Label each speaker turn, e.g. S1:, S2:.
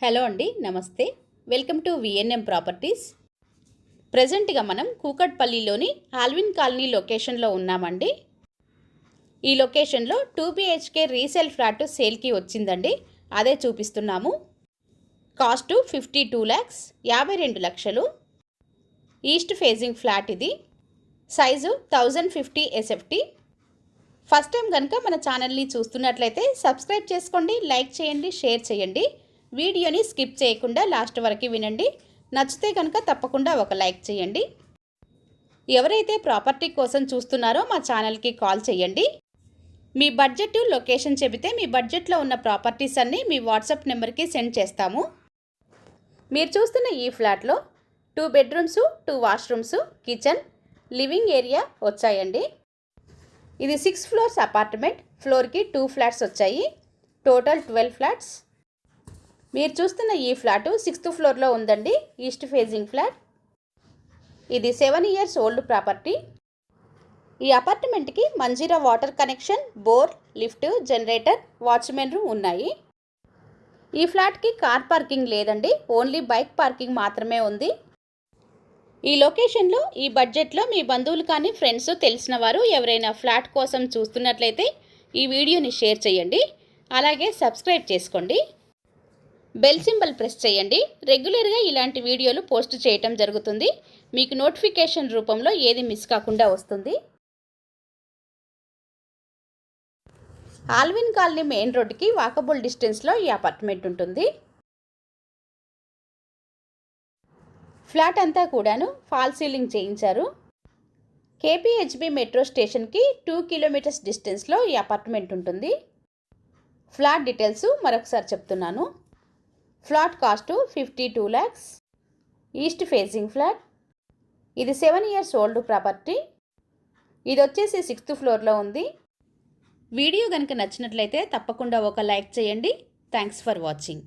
S1: Hello అండి, నమస్తే. Welcome to VNM properties. ప్రజెంట్గా మనం కూకట్పల్లిలోని ఆల్విన్ కాలనీ లొకేషన్లో ఉన్నామండి. ఈ లొకేషన్లో 2 BHK రీసేల్ ఫ్లాట్ సేల్కి వచ్చిందండి. అదే చూపిస్తున్నాము. కాస్ట్ 52 lakhs, 52 లక్షలు. ఈస్ట్ ఫేజింగ్ ఫ్లాట్ ఇది. Size 1050 SFT. ఫస్ట్ టైం కనుక మన ఛానల్ని చూస్తున్నట్లయితే సబ్స్క్రైబ్ చేసుకోండి, లైక్ చేయండి, షేర్ చేయండి. వీడియోని స్కిప్ చేయకుండా లాస్ట్ వరకు వినండి. నచ్చితే కనుక తప్పకుండా ఒక లైక్ చేయండి. ఎవరైతే ప్రాపర్టీ కోసం చూస్తున్నారో మా ఛానల్కి కాల్ చేయండి. మీ బడ్జెట్, లొకేషన్ చెబితే మీ బడ్జెట్లో ఉన్న ప్రాపర్టీస్ అన్నీ మీ వాట్సాప్ నెంబర్కి సెండ్ చేస్తాము. మీరు చూస్తున్న ఈ ఫ్లాట్లో 2 bedrooms, 2 washrooms, kitchen, living area వచ్చాయండి. ఇది 6 floors అపార్ట్మెంట్. ఫ్లోర్కి 2 flats వచ్చాయి. Total 12 flats. మీరు చూస్తున్న ఈ ఫ్లాట్ 6th floorలో ఉందండి. East facing flat. ఇది 7 years ఓల్డ్ ప్రాపర్టీ. ఈ అపార్ట్మెంట్కి Manjeera water connection, bore, lift, generator, watchman room ఉన్నాయి. ఈ ఫ్లాట్కి కార్ పార్కింగ్ లేదండి, ఓన్లీ బైక్ పార్కింగ్ మాత్రమే ఉంది. ఈ లొకేషన్లో, ఈ బడ్జెట్లో మీ బంధువులు కానీ, ఫ్రెండ్స్, తెలిసిన వారు ఎవరైనా ఫ్లాట్ కోసం చూస్తున్నట్లయితే ఈ వీడియోని షేర్ చేయండి. అలాగే సబ్స్క్రైబ్ చేసుకోండి. బెల్ సింబల్ ప్రెస్ చేయండి. రెగ్యులర్గా ఇలాంటి వీడియోలు పోస్ట్ చేయటం జరుగుతుంది. మీకు నోటిఫికేషన్ రూపంలో ఏది మిస్ కాకుండా వస్తుంది. ఆల్విన్ కాలనీ మెయిన్ రోడ్డుకి వాకబుల్ డిస్టెన్స్లో ఈ అపార్ట్మెంట్ ఉంటుంది. ఫ్లాట్ అంతా కూడాను ఫాల్ సీలింగ్ చేయించారు. KPHB మెట్రో స్టేషన్కి 2 kilometers డిస్టెన్స్లో ఈ అపార్ట్మెంట్ ఉంటుంది. ఫ్లాట్ డీటెయిల్స్ మరొకసారి చెప్తున్నాను. Flat cost 52 lakhs. East facing flat. ఇది 7 years ఓల్డ్ ప్రాపర్టీ. ఇది వచ్చేసి 6th floorలో ఉంది. వీడియో కనుక నచ్చినట్లయితే తప్పకుండా ఒక లైక్ చేయండి. Thanks for watching.